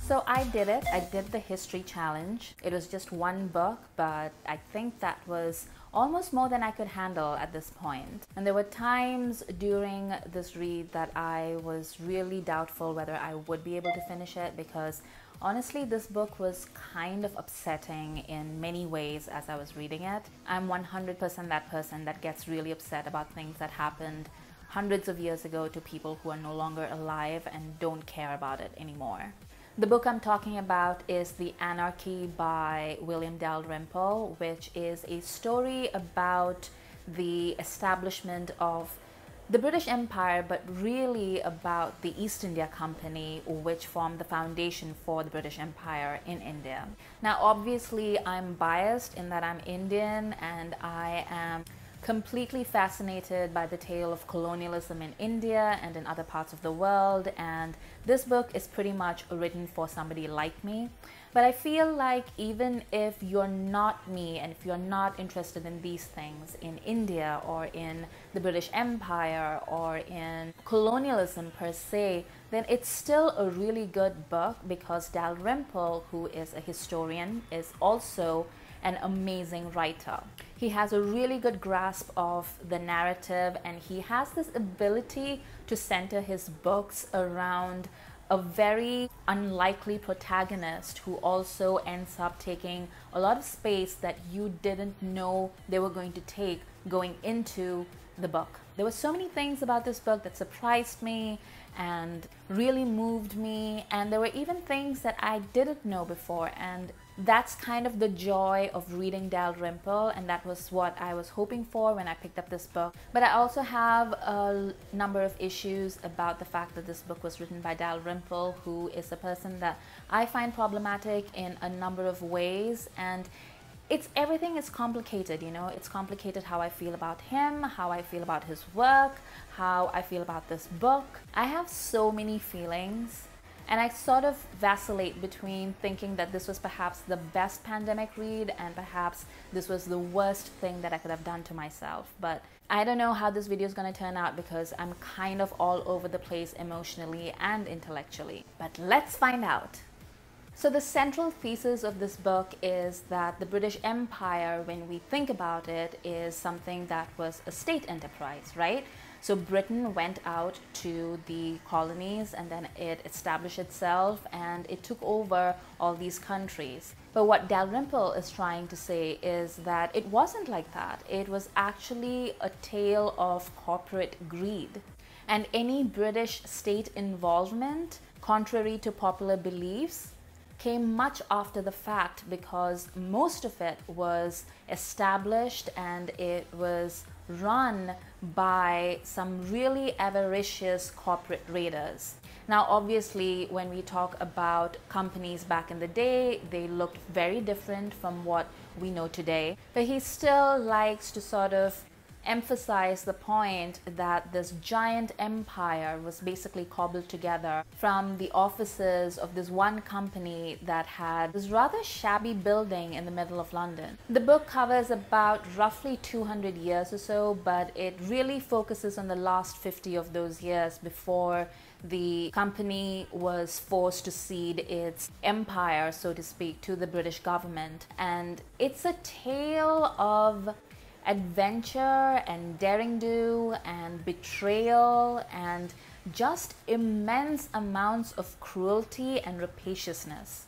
So I did it. I did the history challenge. It was just one book, but I think that was almost more than I could handle at this point. And there were times during this read that I was really doubtful whether I would be able to finish it, because honestly, this book was kind of upsetting in many ways as I was reading it. I'm 100% that person that gets really upset about things that happened hundreds of years ago to people who are no longer alive and don't care about it anymore. The book I'm talking about is The Anarchy by William Dalrymple, which is a story about the establishment of the British Empire, but really about the East India Company, which formed the foundation for the British Empire in India. Now, obviously, I'm biased in that I'm Indian, and I am completely fascinated by the tale of colonialism in India and in other parts of the world, and this book is pretty much written for somebody like me. But I feel like even if you're not me, and if you're not interested in these things, in India or in the British Empire or in colonialism per se, then it's still a really good book, because Dalrymple, who is a historian, is also an amazing writer. He has a really good grasp of the narrative, and he has this ability to center his books around a very unlikely protagonist who also ends up taking a lot of space that you didn't know they were going to take going into the book. There were so many things about this book that surprised me and really moved me, and there were even things that I didn't know before, and that's kind of the joy of reading Dalrymple, and that was what I was hoping for when I picked up this book. But I also have a number of issues about the fact that this book was written by Dalrymple, who is a person that I find problematic in a number of ways, and everything is complicated, you know. It's complicated how I feel about him, how I feel about his work, how I feel about this book. I have so many feelings, and I sort of vacillate between thinking that this was perhaps the best pandemic read and perhaps this was the worst thing that I could have done to myself. But I don't know how this video is going to turn out, because I'm kind of all over the place emotionally and intellectually. But let's find out. So the central thesis of this book is that the British Empire, when we think about it, is something that was a state enterprise, right? So Britain went out to the colonies, and then it established itself and it took over all these countries. But what Dalrymple is trying to say is that it wasn't like that. It was actually a tale of corporate greed. And any British state involvement, contrary to popular beliefs, came much after the fact, because most of it was established and it was run by some really avaricious corporate raiders. Now, obviously, when we talk about companies back in the day, they looked very different from what we know today. But he still likes to sort of emphasize the point that this giant empire was basically cobbled together from the offices of this one company that had this rather shabby building in the middle of London. The book covers about roughly 200 years or so, but it really focuses on the last 50 of those years before the company was forced to cede its empire, so to speak, to the British government. And it's a tale of adventure and daring do and betrayal and just immense amounts of cruelty and rapaciousness.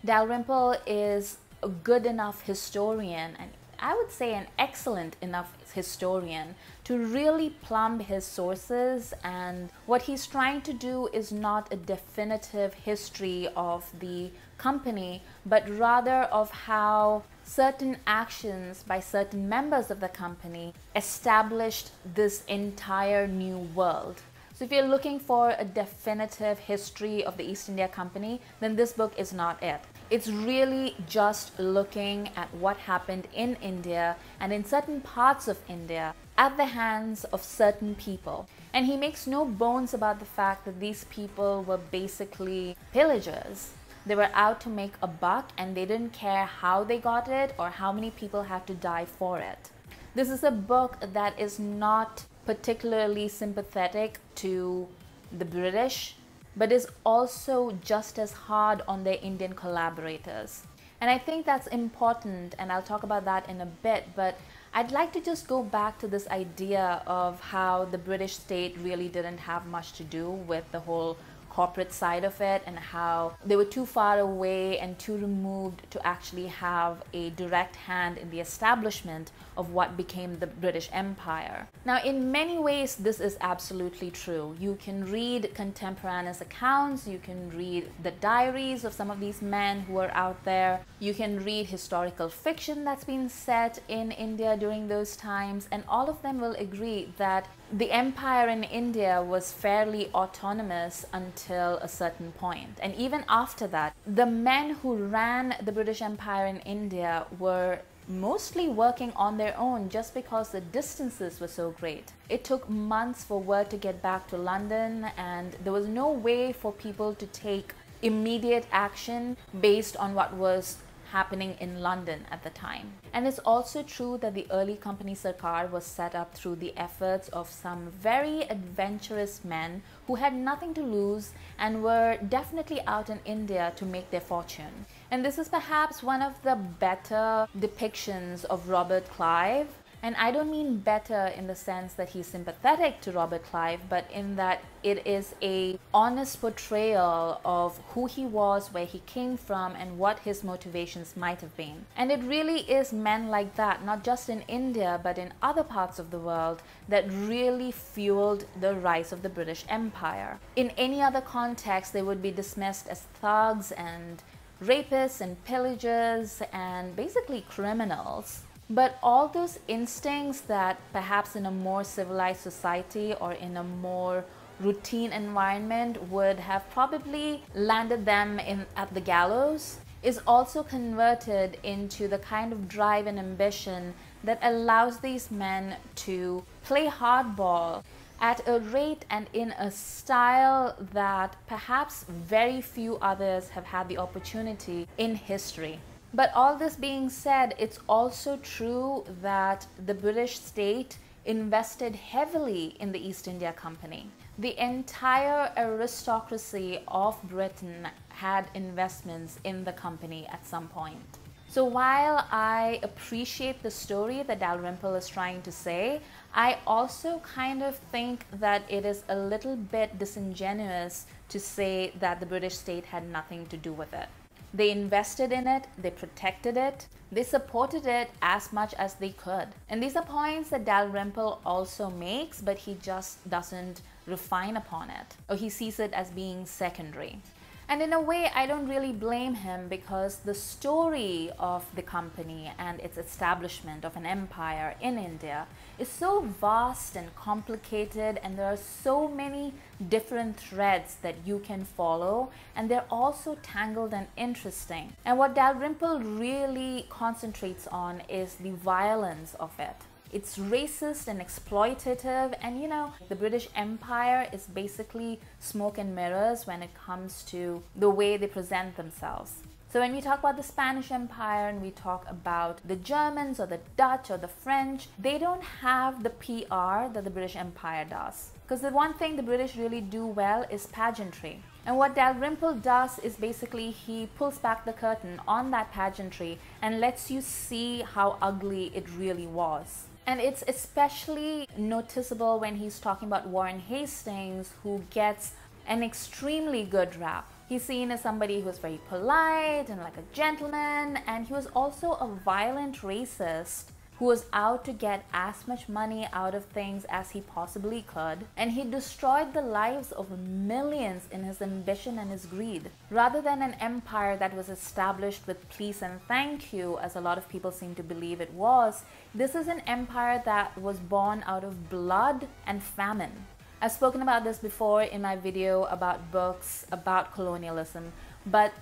Dalrymple is a good enough historian, and I would say an excellent enough historian, to really plumb his sources, and what he's trying to do is not a definitive history of the company, but rather of how certain actions by certain members of the company established this entire new world. So if you're looking for a definitive history of the East India Company, then this book is not it. It's really just looking at what happened in India and in certain parts of India at the hands of certain people. And he makes no bones about the fact that these people were basically pillagers. They were out to make a buck, and they didn't care how they got it or how many people had to die for it. This is a book that is not particularly sympathetic to the British but is also just as hard on their Indian collaborators. And I think that's important, and I'll talk about that in a bit, but I'd like to just go back to this idea of how the British state really didn't have much to do with the whole corporate side of it, and how they were too far away and too removed to actually have a direct hand in the establishment of what became the British Empire. Now, in many ways, this is absolutely true. You can read contemporaneous accounts, you can read the diaries of some of these men who are out there, you can read historical fiction that's been set in India during those times, and all of them will agree that the empire in India was fairly autonomous until a certain point. And even after that, the men who ran the British Empire in India were mostly working on their own just because the distances were so great. It took months for word to get back to London, and there was no way for people to take immediate action based on what was happening in London at the time. And it's also true that the early company Sarkar was set up through the efforts of some very adventurous men who had nothing to lose and were definitely out in India to make their fortune. And this is perhaps one of the better depictions of Robert Clive. And I don't mean better in the sense that he's sympathetic to Robert Clive, but in that it is an honest portrayal of who he was, where he came from, and what his motivations might have been. And it really is men like that, not just in India, but in other parts of the world, that really fueled the rise of the British Empire. In any other context, they would be dismissed as thugs and rapists and pillagers and basically criminals. But all those instincts that perhaps in a more civilized society or in a more routine environment would have probably landed them at the gallows is also converted into the kind of drive and ambition that allows these men to play hardball at a rate and in a style that perhaps very few others have had the opportunity in history. But all this being said, it's also true that the British state invested heavily in the East India Company. The entire aristocracy of Britain had investments in the company at some point. So while I appreciate the story that Dalrymple is trying to say, I also kind of think that it is a little bit disingenuous to say that the British state had nothing to do with it. They invested in it, they protected it, they supported it as much as they could. And these are points that Dalrymple also makes, but he just doesn't refine upon it, or he sees it as being secondary. And in a way, I don't really blame him, because the story of the company and its establishment of an empire in India is so vast and complicated, and there are so many different threads that you can follow, and they're also tangled and interesting. And what Dalrymple really concentrates on is the violence of it. It's racist and exploitative, and you know, the British Empire is basically smoke and mirrors when it comes to the way they present themselves. So when we talk about the Spanish Empire and we talk about the Germans or the Dutch or the French, they don't have the PR that the British Empire does. Because the one thing the British really do well is pageantry. And what Dalrymple does is basically he pulls back the curtain on that pageantry and lets you see how ugly it really was. And it's especially noticeable when he's talking about Warren Hastings, who gets an extremely good rap. He's seen as somebody who's very polite and like a gentleman, and he was also a violent racist who was out to get as much money out of things as he possibly could, and he destroyed the lives of millions in his ambition and his greed. Rather than an empire that was established with please and thank you, as a lot of people seem to believe it was, this is an empire that was born out of blood and famine. I've spoken about this before in my video about books about colonialism, but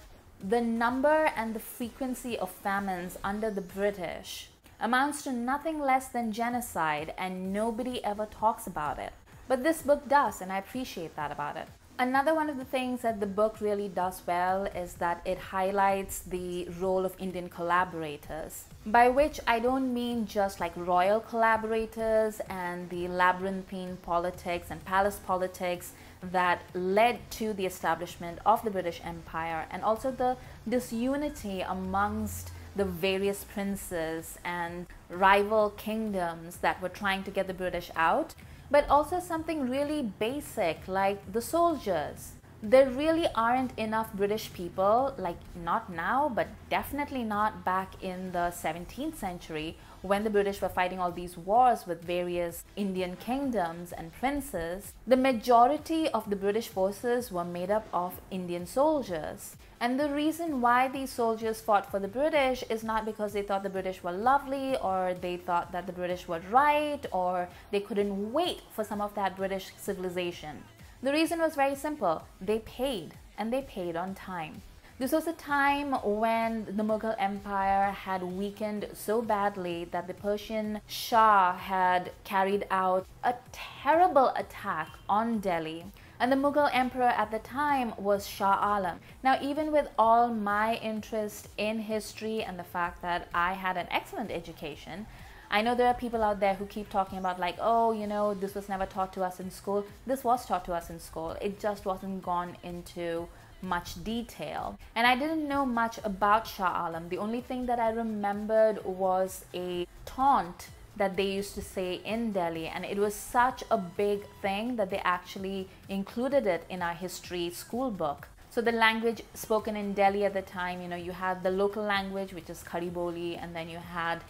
the number and the frequency of famines under the British amounts to nothing less than genocide, and nobody ever talks about it. But this book does, and I appreciate that about it. Another one of the things that the book really does well is that it highlights the role of Indian collaborators, by which I don't mean just like royal collaborators and the labyrinthine politics and palace politics that led to the establishment of the British Empire, and also the disunity amongst the various princes and rival kingdoms that were trying to get the British out, but also something really basic like the soldiers. There really aren't enough British people, like not now, but definitely not back in the 17th century when the British were fighting all these wars with various Indian kingdoms and princes. The majority of the British forces were made up of Indian soldiers. And the reason why these soldiers fought for the British is not because they thought the British were lovely, or they thought that the British were right, or they couldn't wait for some of that British civilization. The reason was very simple. They paid, and they paid on time. This was a time when the Mughal Empire had weakened so badly that the Persian Shah had carried out a terrible attack on Delhi. And the Mughal emperor at the time was Shah Alam. Now, even with all my interest in history and the fact that I had an excellent education, I know there are people out there who keep talking about like, oh, you know, this was never taught to us in school. This was taught to us in school. It just wasn't gone into much detail. And I didn't know much about Shah Alam. The only thing that I remembered was a taunt that they used to say in Delhi, and it was such a big thing that they actually included it in our history school book. So the language spoken in Delhi at the time, you know, you had the local language, which is Khari Boli, and then you had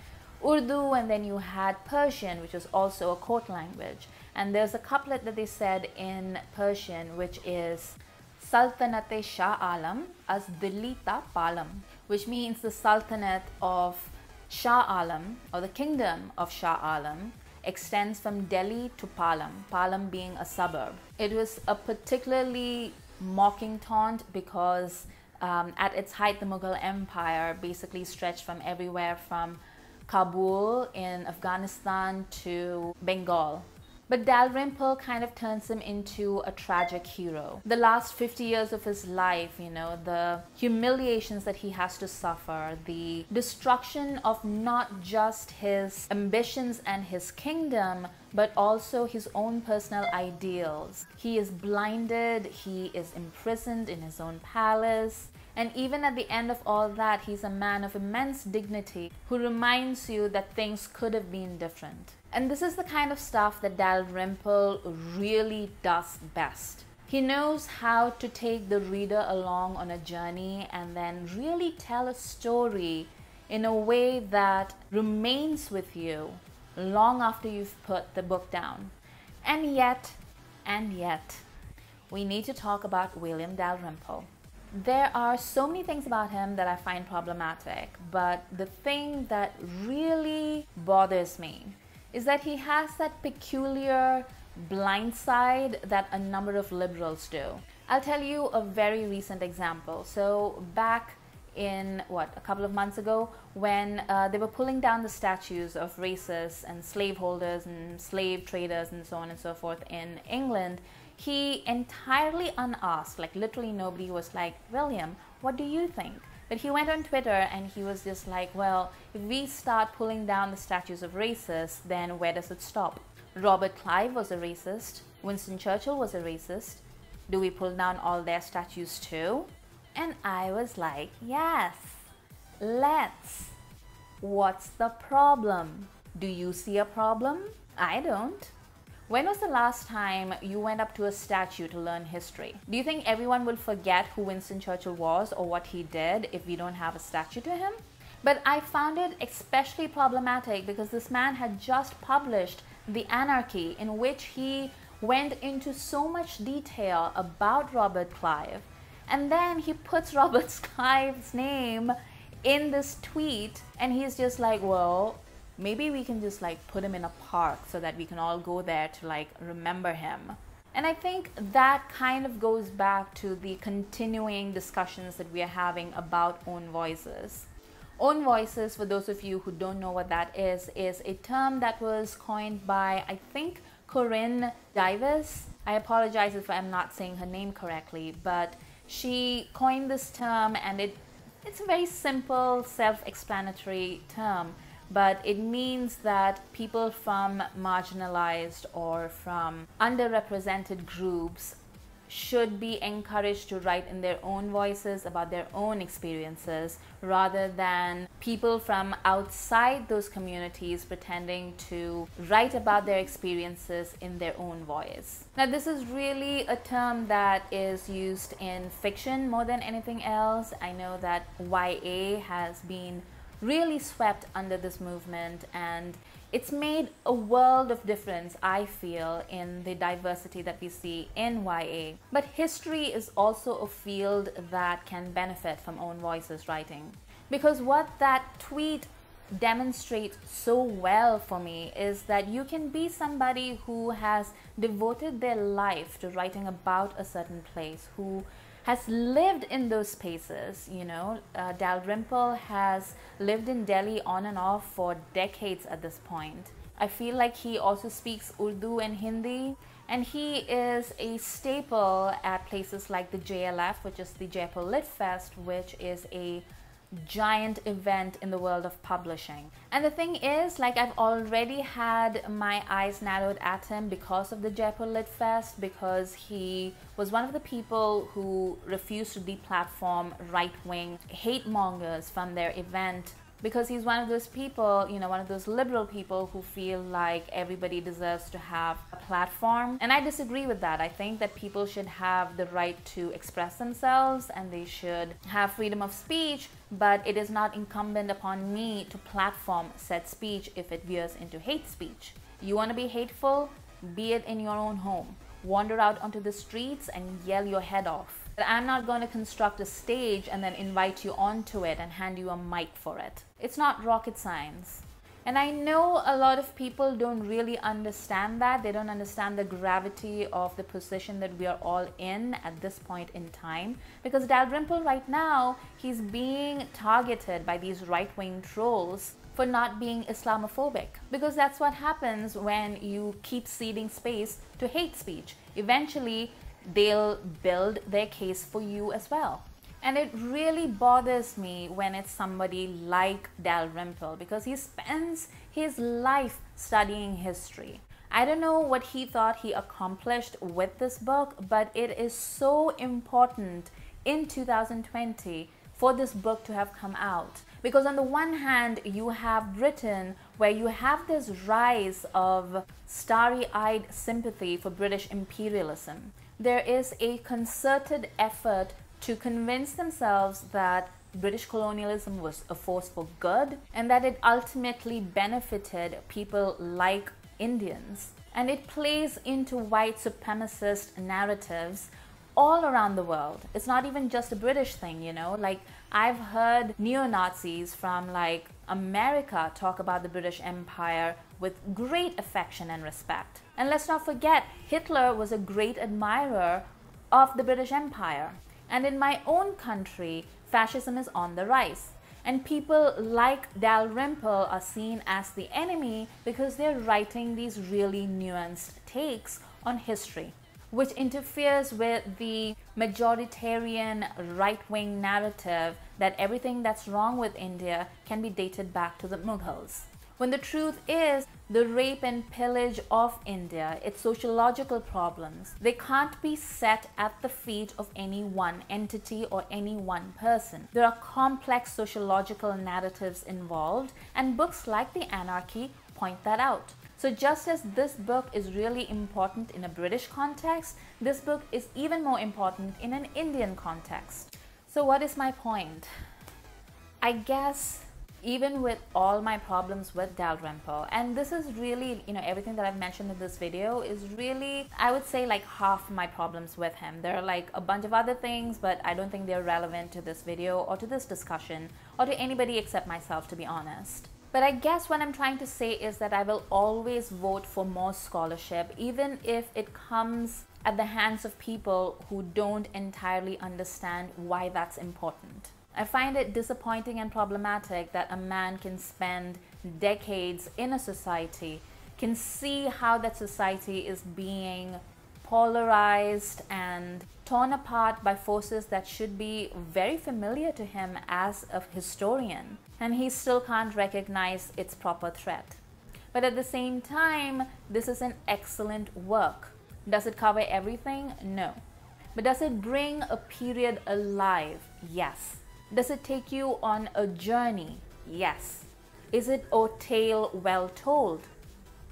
Urdu, and then you had Persian, which is also a court language. And there's a couplet that they said in Persian, which is Sultanate Shah Alam as Dilli ta Palam, which means the Sultanate of Shah Alam, or the kingdom of Shah Alam, extends from Delhi to Palam, Palam being a suburb. It was a particularly mocking taunt because at its height, the Mughal Empire basically stretched from everywhere from Kabul in Afghanistan to Bengal. But Dalrymple kind of turns him into a tragic hero. The last 50 years of his life, you know, the humiliations that he has to suffer, the destruction of not just his ambitions and his kingdom, but also his own personal ideals. He is blinded, he is imprisoned in his own palace. And even at the end of all that, he's a man of immense dignity who reminds you that things could have been different. And this is the kind of stuff that Dalrymple really does best. He knows how to take the reader along on a journey and then really tell a story in a way that remains with you long after you've put the book down. And yet, we need to talk about William Dalrymple. There are so many things about him that I find problematic, but the thing that really bothers me is that he has that peculiar blind side that a number of liberals do. I'll tell you a very recent example. So back in, a couple of months ago, when they were pulling down the statues of racists and slaveholders and slave traders and so on and so forth in England, he entirely unasked, like literally nobody was like, William, what do you think? But he went on Twitter and he was just like, well, if we start pulling down the statues of racists, then where does it stop? Robert Clive was a racist. Winston Churchill was a racist. Do we pull down all their statues too? And I was like, yes, let's. What's the problem? Do you see a problem? I don't. When was the last time you went up to a statue to learn history? Do you think everyone will forget who Winston Churchill was or what he did if we don't have a statue to him? But I found it especially problematic because this man had just published The Anarchy, in which he went into so much detail about Robert Clive. And then he puts Robert Clive's name in this tweet and he's just like, well, maybe we can just like put him in a park so that we can all go there to like remember him. And I think that kind of goes back to the continuing discussions that we are having about own voices. Own voices, for those of you who don't know what that is a term that was coined by, I think, Corinne Davis. I apologize if I'm not saying her name correctly, but she coined this term, and it's a very simple, self-explanatory term, but it means that people from marginalized or from underrepresented groups should be encouraged to write in their own voices about their own experiences, rather than people from outside those communities pretending to write about their experiences in their own voice. Now, this is really a term that is used in fiction more than anything else. I know that YA has been really swept under this movement, and it's made a world of difference, I feel, in the diversity that we see in YA. But history is also a field that can benefit from own voices writing. Because what that tweet demonstrates so well for me is that you can be somebody who has devoted their life to writing about a certain place, who has lived in those spaces. Dalrymple has lived in Delhi on and off for decades at this point. I feel like he also speaks Urdu and Hindi, and he is a staple at places like the JLF, which is the Jaipur Lit Fest, which is a giant event in the world of publishing. And the thing is, like, I've already had my eyes narrowed at him because of the Jaipur Lit Fest, because he was one of the people who refused to deplatform right-wing hate mongers from their event, because he's one of those people, one of those liberal people who feel like everybody deserves to have a platform. And I disagree with that. I think that people should have the right to express themselves, and they should have freedom of speech, but it is not incumbent upon me to platform said speech if it veers into hate speech. You want to be hateful? Be it in your own home. Wander out onto the streets and yell your head off. But I'm not going to construct a stage and then invite you onto it and hand you a mic for it. It's not rocket science. And I know a lot of people don't really understand that. They don't understand the gravity of the position that we are all in at this point in time. Because Dalrymple right now, he's being targeted by these right-wing trolls for not being Islamophobic. Because that's what happens when you keep ceding space to hate speech. Eventually, they'll build their case for you as well. And it really bothers me when it's somebody like Dalrymple, because he spends his life studying history. I don't know what he thought he accomplished with this book, but it is so important in 2020 for this book to have come out. Because on the one hand, you have Britain, where you have this rise of starry-eyed sympathy for British imperialism. There is a concerted effort to convince themselves that British colonialism was a force for good, and that it ultimately benefited people like Indians. And it plays into white supremacist narratives all around the world. It's not even just a British thing, like I've heard neo-Nazis from like America talk about the British Empire with great affection and respect. And let's not forget, Hitler was a great admirer of the British Empire. And in my own country, fascism is on the rise. And people like Dalrymple are seen as the enemy because they're writing these really nuanced takes on history, which interferes with the majoritarian right-wing narrative that everything that's wrong with India can be dated back to the Mughals. When the truth is, the rape and pillage of India, its sociological problems, they can't be set at the feet of any one entity or any one person. There are complex sociological narratives involved, and books like the Anarchy point that out. So just as this book is really important in a British context, this book is even more important in an Indian context. So what is my point? I guess even with all my problems with Dalrymple, and this is really, everything that I've mentioned in this video is really, I would say, like half my problems with him. There are like a bunch of other things, but I don't think they're relevant to this video or to this discussion or to anybody except myself, to be honest. But I guess what I'm trying to say is that I will always vote for more scholarship, even if it comes at the hands of people who don't entirely understand why that's important. I find it disappointing and problematic that a man can spend decades in a society, can see how that society is being polarized and torn apart by forces that should be very familiar to him as a historian, and he still can't recognize its proper threat. But at the same time, this is an excellent work. Does it cover everything? No. But does it bring a period alive? Yes. Does it take you on a journey? Yes. Is it a tale well told?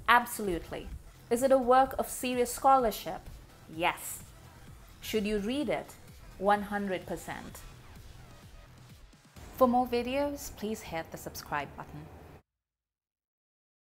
Absolutely. Is it a work of serious scholarship? Yes. Should you read it? 100%. For more videos, please hit the subscribe button.